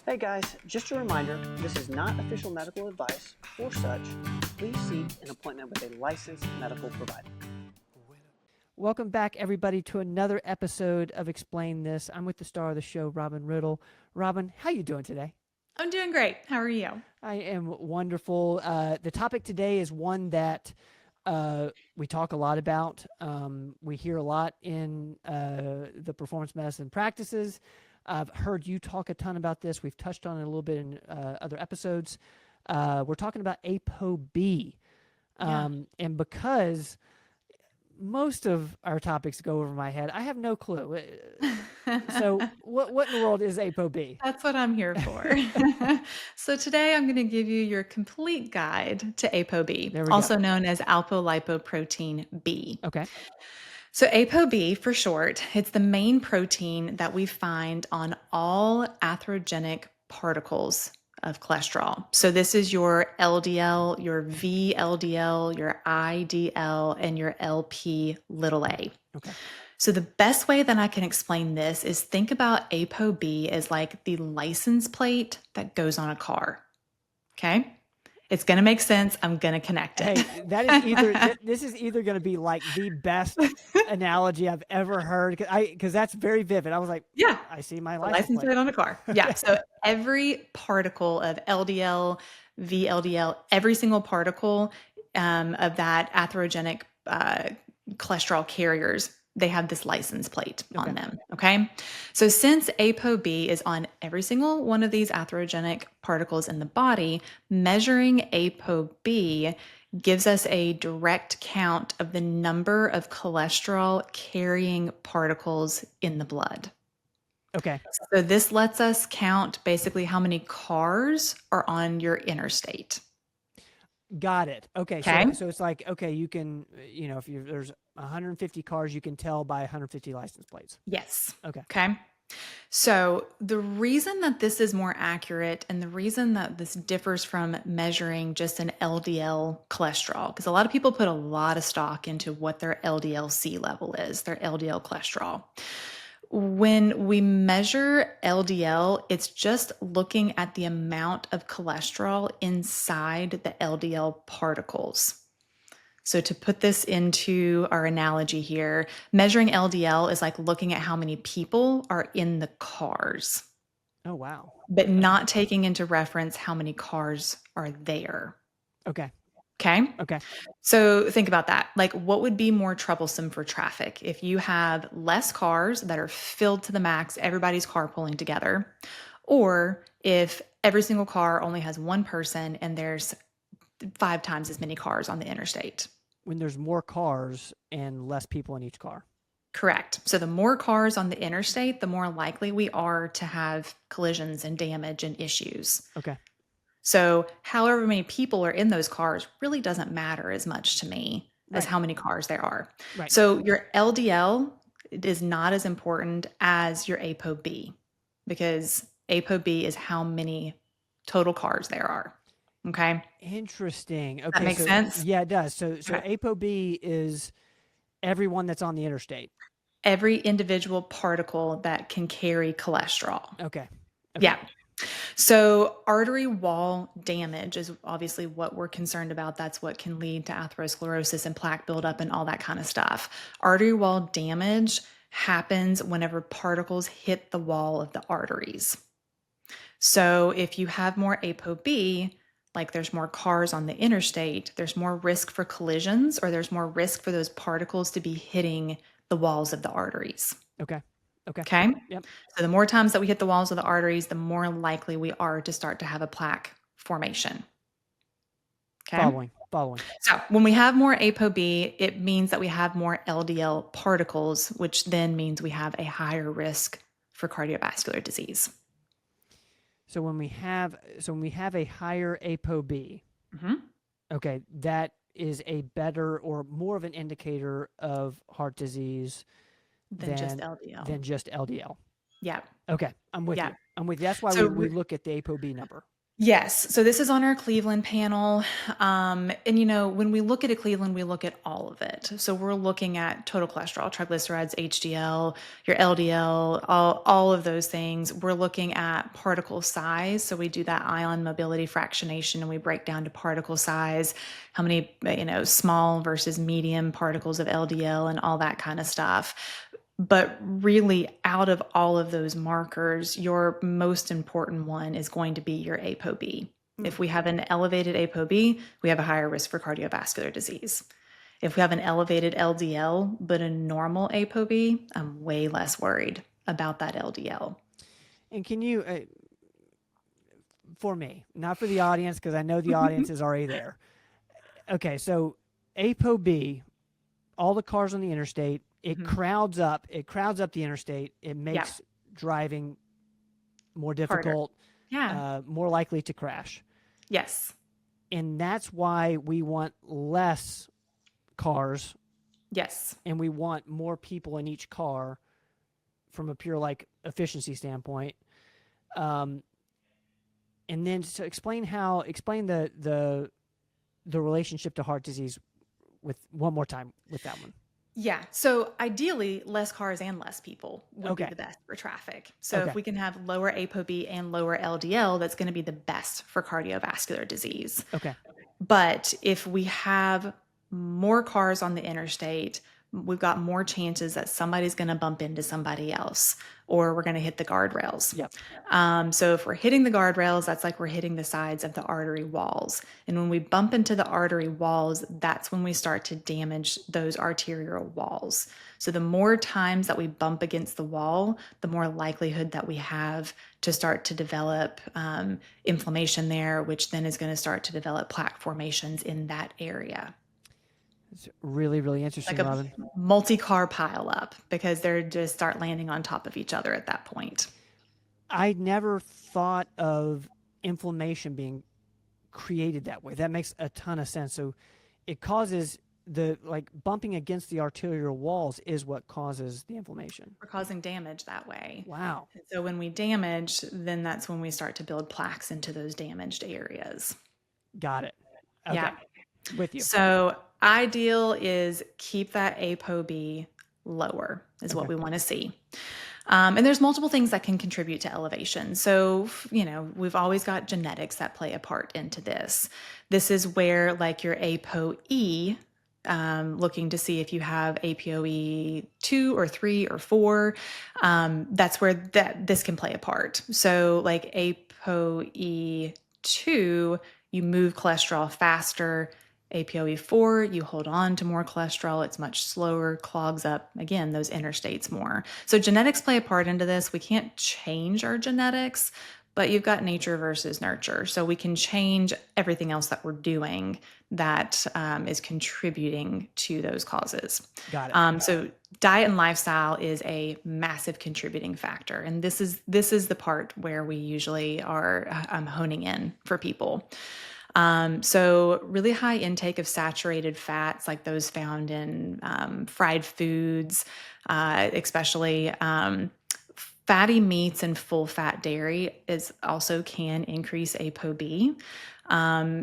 Hey guys, just a reminder, this is not official medical advice. For such, please seek an appointment with a licensed medical provider. Welcome back, everybody, to another episode of Explain This. I'm with the star of the show, Robin Riddle. Robin, how you doing today? I'm doing great. How are you? I am wonderful. The topic today is one that we talk a lot about. We hear a lot in the performance medicine practices. I've heard you talk a ton about this. We've touched on it a little bit in other episodes. We're talking about ApoB. And because most of our topics go over my head, I have no clue. So what in the world is ApoB? That's what I'm here for. So today I'm going to give you your complete guide to ApoB, also known as alpha-lipoprotein B. Okay. So ApoB for short, it's the main protein that we find on all atherogenic particles of cholesterol. So this is your LDL, your VLDL, your IDL, and your LP little a. Okay. So the best way that I can explain this is think about ApoB as like the license plate that goes on a car. Okay? It's going to make sense. I'm going to connect it. Hey, that is either this is either going to be like the best analogy I've ever heard because that's very vivid. I was like, yeah, I see my license plate on a car. Yeah. So every particle of LDL, VLDL, every single particle of that atherogenic cholesterol carriers, they have this license plate on them. Okay. So since ApoB is on every single one of these atherogenic particles in the body, measuring ApoB gives us a direct count of the number of cholesterol carrying particles in the blood. Okay. So this lets us count basically how many cars are on your interstate. Got it. Okay. So it's like, okay, you can, if there's 150 cars, you can tell by 150 license plates. Yes. Okay. Okay. So the reason that this is more accurate and the reason that this differs from measuring just an LDL cholesterol, because a lot of people put a lot of stock into what their LDL-C level is, their LDL cholesterol. When we measure LDL, it's just looking at the amount of cholesterol inside the LDL particles. So to put this into our analogy here, measuring LDL is like looking at how many people are in the cars. Oh, wow. But not taking into reference how many cars are there. Okay. Okay. So think about that. Like, what would be more troublesome for traffic if you have less cars that are filled to the max, everybody's carpooling together, or if every single car only has one person and there's 5 times as many cars on the interstate? When there's more cars and less people in each car. Correct. So the more cars on the interstate, the more likely we are to have collisions and damage and issues. Okay. So however many people are in those cars really doesn't matter as much to me as how many cars there are. Right. So your LDL is not as important as your ApoB because ApoB is how many total cars there are. Okay. Interesting. Okay. That makes sense? Yeah, it does. So ApoB is everyone that's on the interstate. Every individual particle that can carry cholesterol. Okay. Yeah. So artery wall damage is obviously what we're concerned about. That's what can lead to atherosclerosis and plaque buildup and all that kind of stuff. Artery wall damage happens whenever particles hit the wall of the arteries. So if you have more ApoB, like there's more cars on the interstate, there's more risk for collisions or there's more risk for those particles to be hitting the walls of the arteries. Okay. Yep. So the more times that we hit the walls of the arteries, the more likely we are to start to have a plaque formation. Okay. Following. So when we have more ApoB, it means that we have more LDL particles, which then means we have a higher risk for cardiovascular disease. So when we have a higher ApoB, okay, that is a better or more of an indicator of heart disease than just LDL. Yeah. Yeah. Okay. I'm with you. That's why we look at the ApoB number. Yes. So this is on our Cleveland panel. And when we look at a Cleveland, we look at all of it. So we're looking at total cholesterol, triglycerides, HDL, your LDL, all of those things. We're looking at particle size. So we do that ion mobility fractionation and we break down to particle size, how many, small versus medium particles of LDL and all that kind of stuff. But really, out of all of those markers, your most important one is going to be your ApoB. If we have an elevated ApoB, we have a higher risk for cardiovascular disease. If we have an elevated LDL, but a normal ApoB, I'm way less worried about that LDL. And can you, for me, not for the audience, because I know the audience is already there. Okay, so ApoB, all the cars on the interstate, it crowds up the interstate. It makes driving more difficult, more likely to crash. Yes. And that's why we want less cars. Yes. And we want more people in each car from a pure efficiency standpoint. And then to explain the relationship to heart disease with one more time with that one. Yeah. So ideally, less cars and less people would be the best for traffic. So if we can have lower ApoB and lower LDL, that's going to be the best for cardiovascular disease. Okay. But if we have more cars on the interstate, we've got more chances that somebody's going to bump into somebody else or we're going to hit the guardrails. Yep. So if we're hitting the guardrails, that's like we're hitting the sides of the artery walls. And when we bump into the artery walls, that's when we start to damage those arterial walls. So the more times that we bump against the wall, the more likelihood that we have to start to develop inflammation there, which then is going to start to develop plaque formations in that area. It's really, really interesting, like a Robin. multi-car pile up because they're just start landing on top of each other at that point. I never thought of inflammation being created that way. That makes a ton of sense. So it causes bumping against the arterial walls is what causes the inflammation. We're causing damage that way. Wow. And so when we damage, then that's when we start to build plaques into those damaged areas. Got it. Okay. Yeah. With you. So ideal is keep that ApoB lower is what we want to see. And there's multiple things that can contribute to elevation. So, we've always got genetics that play a part into this. This is where your ApoE, looking to see if you have ApoE 2 or 3 or 4, that's where this can play a part. So ApoE 2, you move cholesterol faster. ApoE 4, you hold on to more cholesterol. It's much slower, clogs up, again, those interstates more. So genetics play a part into this. We can't change our genetics, but you've got nature versus nurture. So we can change everything else that we're doing that is contributing to those causes. Got it. So diet and lifestyle is a massive contributing factor. And this is the part where we usually are honing in for people. So really high intake of saturated fats, like those found in fried foods, especially fatty meats and full fat dairy also can increase ApoB.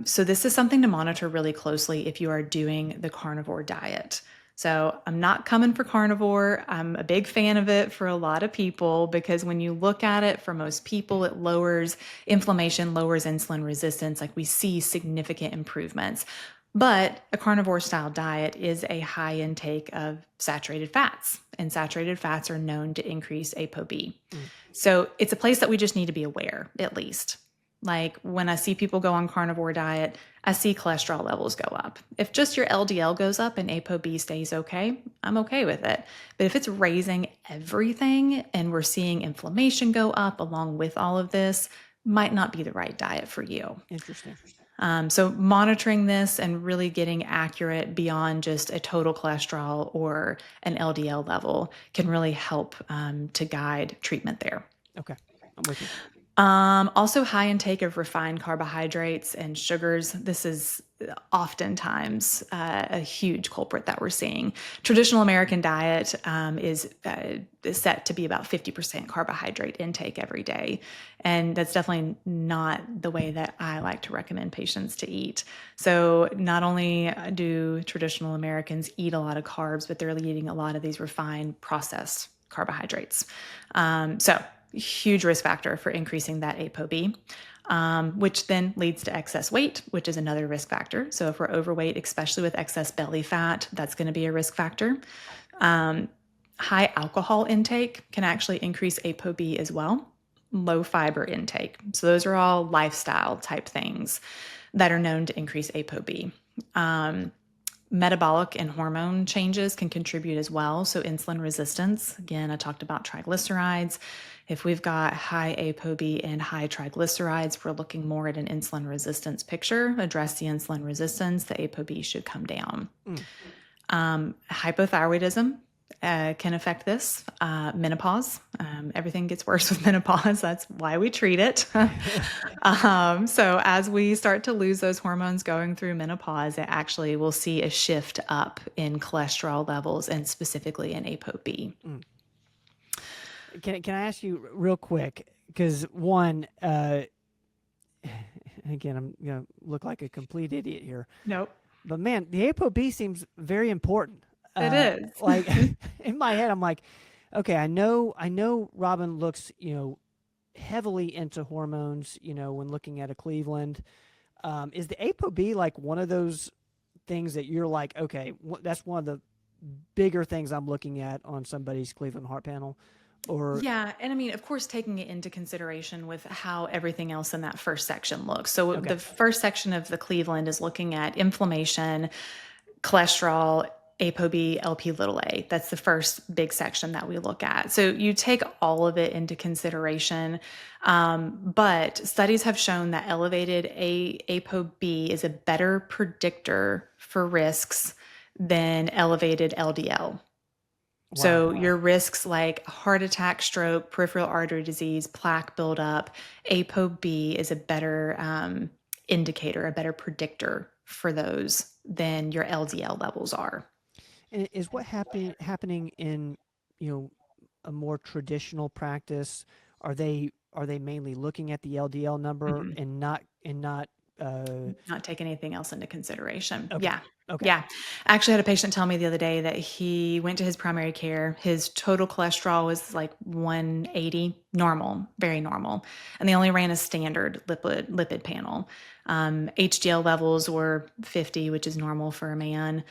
So this is something to monitor really closely if you are doing the carnivore diet. So I'm not coming for carnivore. I'm a big fan of it for a lot of people because when you look at it, for most people, it lowers inflammation, lowers insulin resistance. We see significant improvements. But a carnivore style diet is a high intake of saturated fats, and saturated fats are known to increase ApoB. So it's a place that we just need to be aware, at least. When I see people go on carnivore diet, I see cholesterol levels go up. If just your LDL goes up and ApoB stays okay, I'm okay with it. But if it's raising everything and we're seeing inflammation go up along with all of this, might not be the right diet for you. Interesting. So monitoring this and really getting accurate beyond just a total cholesterol or an LDL level can really help to guide treatment there. Okay, I'm with you. Also high intake of refined carbohydrates and sugars. This is oftentimes a huge culprit that we're seeing. Traditional American diet is set to be about 50% carbohydrate intake every day. And that's definitely not the way that I like to recommend patients to eat. So not only do traditional Americans eat a lot of carbs, but they're eating a lot of these refined processed carbohydrates. So huge risk factor for increasing that ApoB, which then leads to excess weight, which is another risk factor. So if we're overweight, especially with excess belly fat, that's going to be a risk factor. High alcohol intake can actually increase ApoB as well. Low fiber intake. So those are all lifestyle type things that are known to increase ApoB. Metabolic and hormone changes can contribute as well. So insulin resistance, again, I talked about triglycerides. If we've got high ApoB and high triglycerides, we're looking more at an insulin resistance picture. Address the insulin resistance, the ApoB should come down. Hypothyroidism can affect this. Menopause, everything gets worse with menopause. That's why we treat it. So as we start to lose those hormones going through menopause, it actually will see a shift up in cholesterol levels and specifically in ApoB. Can I ask you real quick? Because one, again, I'm going to look like a complete idiot here. Nope. But man, the ApoB seems very important. It is. Like in my head, I'm like, okay, I know Robin looks, heavily into hormones, when looking at a Cleveland. Is the ApoB like one of those things that you're like, okay, that's one of the bigger things I'm looking at on somebody's Cleveland heart panel? Or yeah, and I mean, of course, taking it into consideration with how everything else in that first section looks. So the first section of the Cleveland is looking at inflammation, cholesterol, ApoB, Lp(a). That's the first big section that we look at. So you take all of it into consideration, but studies have shown that elevated ApoB is a better predictor for risks than elevated LDL. Wow. So your risks like heart attack, stroke, peripheral artery disease, plaque buildup, ApoB is a better indicator, a better predictor for those than your LDL levels are. And is what happening in a more traditional practice? Are they mainly looking at the LDL number and not take anything else into consideration? Okay. Yeah. Okay. Yeah. I actually had a patient tell me the other day that he went to his primary care. His total cholesterol was like 180, normal, very normal. And they only ran a standard lipid panel. HDL levels were 50, which is normal for a man.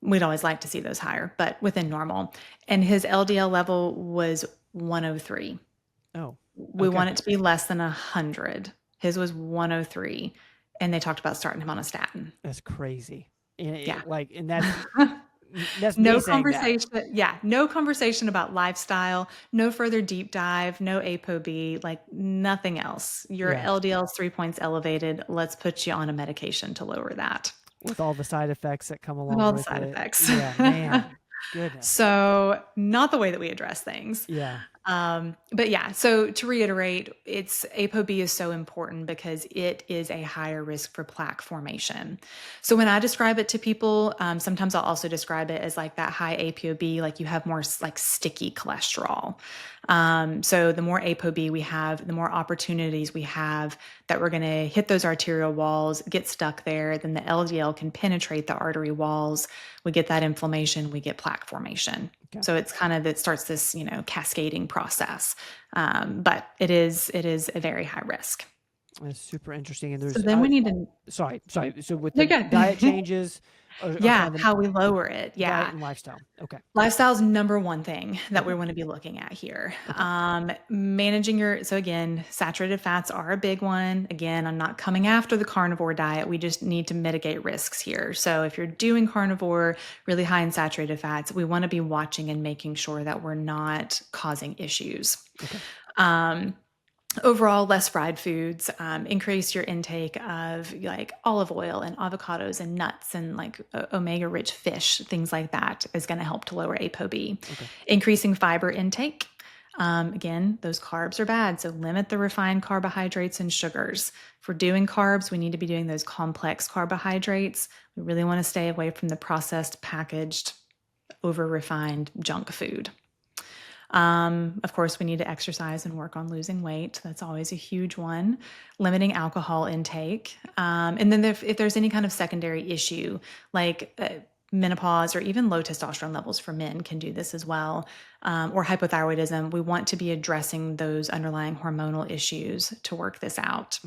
We'd always like to see those higher, but within normal. And his LDL level was 103. Oh, we want it to be less than 100. His was 103. And they talked about starting him on a statin. That's crazy. And yeah. And that's no conversation. Yeah. No conversation about lifestyle, no further deep dive, no ApoB, like nothing else. Your LDL is 3 points elevated. Let's put you on a medication to lower that. With all the side effects that come along with all with the side it. effects. Yeah, man. Goodness. So not the way that we address things. Yeah. But yeah, so to reiterate, ApoB is so important because it is a higher risk for plaque formation. So when I describe it to people, sometimes I'll also describe it as like that high ApoB, like you have more like sticky cholesterol. So the more ApoB we have, the more opportunities we have that we're going to hit those arterial walls, get stuck there. Then the LDL can penetrate the artery walls. We get that inflammation, we get plaque formation. Okay. So it's kind of, it starts this, cascading process. But it is a very high risk. That's super interesting. And there's, so then we need to, sorry. So with the diet changes, how we lower it. Yeah. Diet and lifestyle. Okay. Lifestyle is number one thing that we want to be looking at here. Okay. Managing so again, saturated fats are a big one. Again, I'm not coming after the carnivore diet. We just need to mitigate risks here. So if you're doing carnivore, really high in saturated fats, we want to be watching and making sure that we're not causing issues. Okay. Overall, less fried foods, increase your intake of like olive oil and avocados and nuts and like omega-rich fish, things like that is going to help to lower ApoB. Okay. Increasing fiber intake. Again, those carbs are bad, so limit the refined carbohydrates and sugars. If we're doing carbs, we need to be doing those complex carbohydrates. We really want to stay away from the processed, packaged, over-refined junk food. Of course, we need to exercise and work on losing weight. That's always a huge one. Limiting alcohol intake. And then if there's any kind of secondary issue, like menopause or even low testosterone levels for men can do this as well, or hypothyroidism, we want to be addressing those underlying hormonal issues to work this out.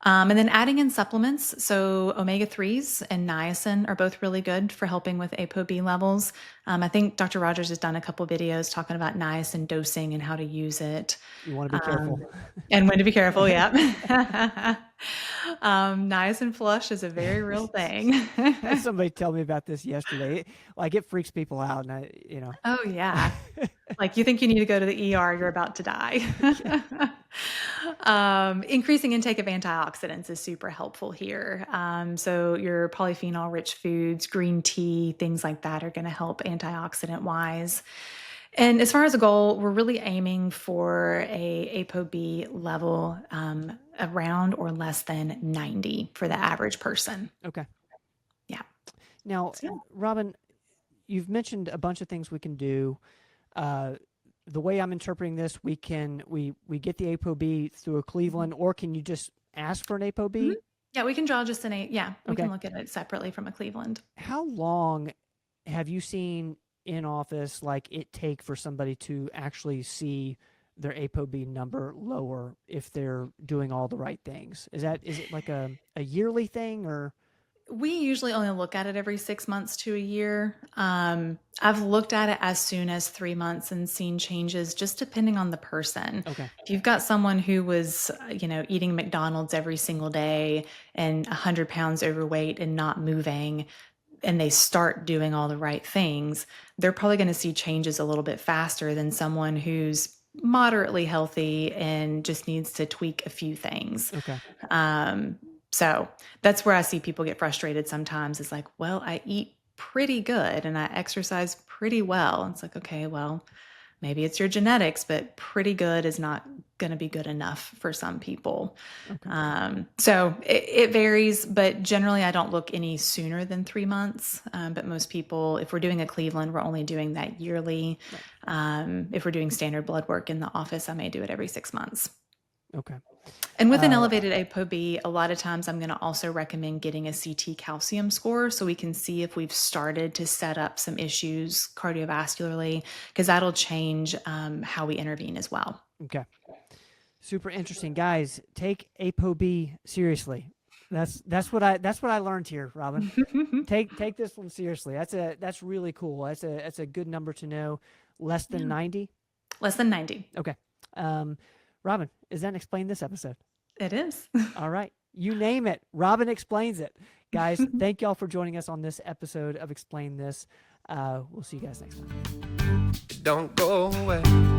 And then adding in supplements. So omega-3s and niacin are both really good for helping with ApoB levels. I think Dr. Rogers has done a couple videos talking about niacin dosing and how to use it. You want to be careful. And when to be careful, yeah. Niacin flush is a very real thing. Had somebody tell me about this yesterday. Like, it freaks people out, and Oh yeah. Like, you think you need to go to the ER, you're about to die. Increasing intake of antioxidants is super helpful here. So your polyphenol rich foods, green tea, things like that are going to help antioxidant wise. And as far as a goal, we're really aiming for a ApoB level around or less than 90 for the average person. Okay. Yeah. Now, Robin, you've mentioned a bunch of things we can do. The way I'm interpreting this, we get the ApoB through a Cleveland, or can you just ask for an ApoB? Mm-hmm. Yeah, we can draw just we Okay. can look at it separately from a Cleveland. How long have you seen in office like it take for somebody to actually see their ApoB number lower if they're doing all the right things? Is it like a yearly thing, or? We usually only look at it every 6 months to a year. I've looked at it as soon as 3 months and seen changes just depending on the person. Okay. If you've got someone who was, eating McDonald's every single day and 100 pounds overweight and not moving, and they start doing all the right things, they're probably going to see changes a little bit faster than someone who's moderately healthy and just needs to tweak a few things. Okay. So that's where I see people get frustrated sometimes. It's like, well, I eat pretty good and I exercise pretty well. It's like, okay, well, maybe it's your genetics, but pretty good is not going to be good enough for some people. Okay. So it varies, but generally I don't look any sooner than 3 months. But most people, if we're doing a Cleveland, we're only doing that yearly. Right. If we're doing standard blood work in the office, I may do it every 6 months. Okay. And with an elevated ApoB, a lot of times I'm going to also recommend getting a CT calcium score so we can see if we've started to set up some issues cardiovascularly, because that'll change how we intervene as well. Okay. Super interesting, guys. Take ApoB seriously. That's what I learned here, Robin. Take this one seriously. That's really cool. That's a good number to know. Less than 90? Less than 90. Okay. Robin, is that Explain This episode? It is. All right. You name it. Robin explains it. Guys, thank y'all for joining us on this episode of Explain This. We'll see you guys next time. Don't go away.